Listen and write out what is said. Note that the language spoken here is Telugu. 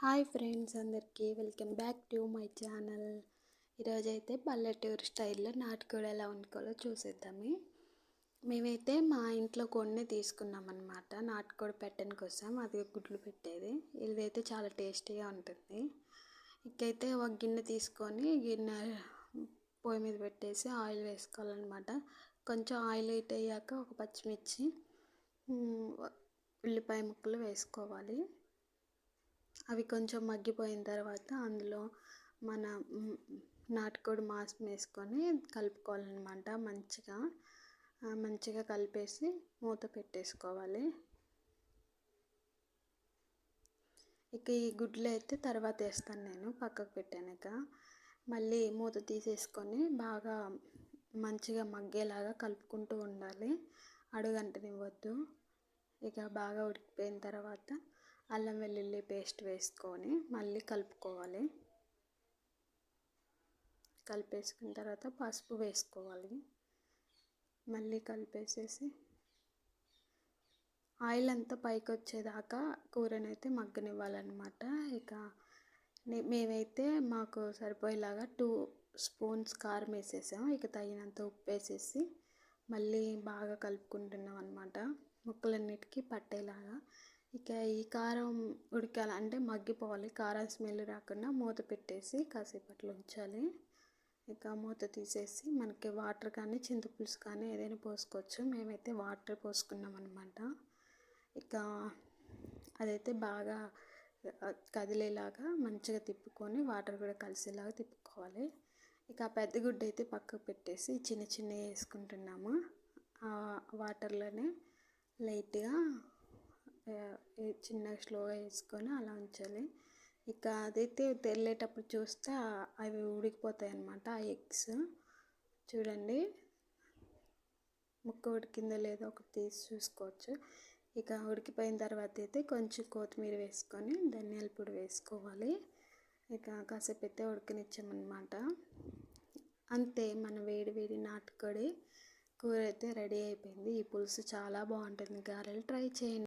హాయ్ ఫ్రెండ్స్, అందరికీ welcome back to my channel. ఈరోజైతే పల్లెటూరు స్టైల్లో నాటుకోడి ఎలా వండుకోవాలో చూసేద్దాము. మేమైతే మా ఇంట్లో కొన్ని తీసుకున్నాం అన్నమాట. నాటుకోడి పెట్టని కోసం, అది గుడ్లు పెట్టేది. ఇదైతే చాలా టేస్టీగా ఉంటుంది. ఇకైతే ఒక గిన్నె తీసుకొని గిన్నె పొయ్యి మీద పెట్టేసి ఆయిల్ వేసుకోవాలన్నమాట. కొంచెం ఆయిల్ హీట్ అయ్యాక ఒక పచ్చిమిర్చి, ఉల్లిపాయ ముక్కలు వేసుకోవాలి. అవి కొంచెం మగ్గిపోయిన తర్వాత అందులో మన నాటుకోడి మాంసం వేసుకొని కలుపుకోవాలన్నమాట. మంచిగా కలిపేసి మూత పెట్టేసుకోవాలి. ఇక ఈ గుడ్లు అయితే తర్వాత వేస్తాను, నేను పక్కకు పెట్టాక. మళ్ళీ మూత తీసేసుకొని బాగా మంచిగా మగ్గేలాగా కలుపుకుంటూ ఉండాలి, అడుగంటనివ్వద్దు. ఇక బాగా ఉడికిపోయిన తర్వాత అల్లం వెల్లుల్లి పేస్ట్ వేసుకొని మళ్ళీ కలుపుకోవాలి. కలిపేసుకున్న తర్వాత పసుపు వేసుకోవాలి. మళ్ళీ కలిపేసేసి ఆయిల్ అంతా పైకి వచ్చేదాకా కూరనైతే మగ్గనివ్వాలన్నమాట. ఇక మేమైతే మాకు సరిపోయేలాగా 2 స్పూన్స్ కారం వేసేసాం. ఇక తగినంత ఉప్పు వేసేసి మళ్ళీ బాగా కలుపుకుంటున్నాం అన్నమాట, ముక్కలన్నిటికీ పట్టేలాగా. ఇక ఈ కారం ఉడకాలంటే మగ్గిపోవాలి, కారం స్మెల్ రాకుండా మూత పెట్టేసి కాసేపు అట్లా ఉంచాలి. ఇక మూత తీసేసి మనకి వాటర్ కానీ చింతపులుసు కానీ ఏదైనా పోసుకోవచ్చు. మేమైతే వాటర్ పోసుకున్నాం అన్నమాట. ఇక అదైతే బాగా కదిలేలాగా మంచిగా తిప్పుకొని వాటర్ కూడా కలిసేలాగా తిప్పుకోవాలి. ఇక పెద్ద గుడ్డ అయితే పక్కకు పెట్టేసి చిన్న చిన్నవి వేసుకుంటున్నాము. వాటర్లోనే లైట్గా చిన్నగా స్లోగా వేసుకొని అలా ఉంచాలి. ఇక అదైతే తెల్లేటప్పుడు చూస్తే అవి ఉడికిపోతాయి అన్నమాట. ఆ ఎగ్స్ చూడండి, ముక్క ఉడికిందో లేదో ఒకటి తీసి చూసుకోవచ్చు. ఇక ఉడికిపోయిన తర్వాత అయితే కొంచెం కొత్తిమీర వేసుకొని ధనియాల పొడి వేసుకోవాలి. ఇక కాసేపు అయితే ఉడకనిచ్చామన్నమాట. అంతే, మన వేడి వేడి నాటుకోడి కూర అయితే రెడీ అయిపోయింది. ఈ పులుసు చాలా బాగుంటుంది. గారెలు ట్రై చేయండి.